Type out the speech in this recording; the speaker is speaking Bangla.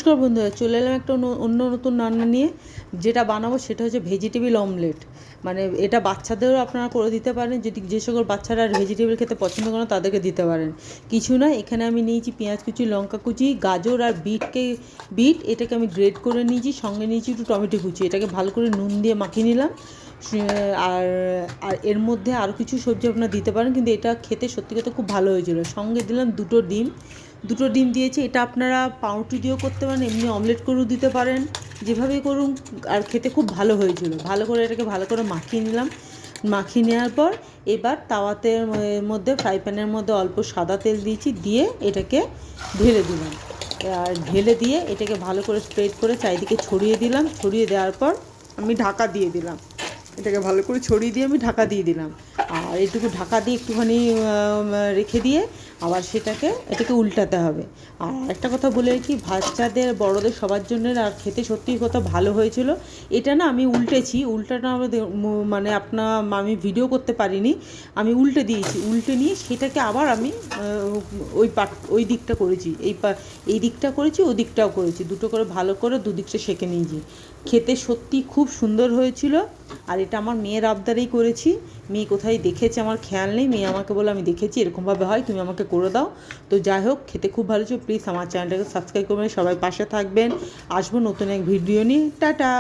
নমস্কার বন্ধুরা, চলে এলাম একটা অন্য নতুন রান্না নিয়ে। যেটা বানাবো সেটা হচ্ছে ভেজিটেবিল অমলেট। মানে এটা বাচ্চাদেরও আপনারা করে দিতে পারেন, যদি যে সকল বাচ্চারা ভেজিটেবল খেতে পছন্দ করেন তাদেরকে দিতে পারেন। কিছু না, এখানে আমি নিয়েছি পেঁয়াজ কুচি, লঙ্কা কুচি, গাজর আর বিট এটাকে আমি গ্রেড করে নিয়েছি। সঙ্গে নিয়েছি একটু টমেটো কুচি। এটাকে ভালো করে নুন দিয়ে মাখিয়ে নিলাম। আর আর এর মধ্যে আরও কিছু সবজি আপনারা দিতে পারেন, কিন্তু এটা খেতে সত্যি কথা খুব ভালো হয়েছিল। সঙ্গে দিলাম দুটো ডিম দিয়েছি। এটা আপনারা পাউরুটি দিয়েও করতে পারেন, এমনি অমলেট করেও দিতে পারেন, যেভাবেই করুন। আর খেতে খুব ভালো হয়েছিল। ভালো করে এটাকে ভালো করে মাখিয়ে নিলাম। মাখিয়ে নেওয়ার পর এবার তাওয়াতে মধ্যে ফ্রাই প্যানের মধ্যে অল্প সাদা তেল দিয়েছি, দিয়ে এটাকে ঢেলে দিলাম। আর ঢেলে দিয়ে এটাকে ভালো করে স্প্রেড করে চারিদিকে ছড়িয়ে দিলাম। ছড়িয়ে দেওয়ার পর আমি ঢাকা দিয়ে দিলাম। এটাকে ভালো করে ছড়িয়ে দিয়ে আমি ঢাকা দিয়ে দিলাম। আর এটুকু ঢাকা দিয়ে একটুখানি রেখে দিয়ে আবার এটাকে উল্টাতে হবে। আর একটা কথা বলে রাখি, বাচ্চাদের বড়দের সবার জন্য আর খেতে সত্যিই কথা ভালো হয়েছিল। এটা না আমি উল্টাটা আমাদের মানে আমি ভিডিও করতে পারিনি। আমি উল্টে দিয়েছি, উল্টে নিয়ে সেটাকে আবার আমি ওই দিকটা করেছি, এই দিকটা করেছি, ওই দিকটাও করেছি, দুটো করে ভালো করে দুদিকটা সেঁকে নিয়েছি। খেতে সত্যি খুব সুন্দর হয়েছিল। আর এটা আমার মেয়ের আবদারেই করেছি। মেয়ে কোথায় দেখেছে আমার খেয়াল নেই, মেয়ে আমাকে বলে আমি দেখেছি এরকমভাবে হয়, তুমি আমাকে করে দাও। তো যাই হোক, খেতে খুব ভালো ছিল। প্লিজ আমার চ্যানেলটাকে সাবস্ক্রাইব করবেন, সবাই পাশে থাকবেন। আসবো নতুন এক ভিডিও নিয়ে। টাটা।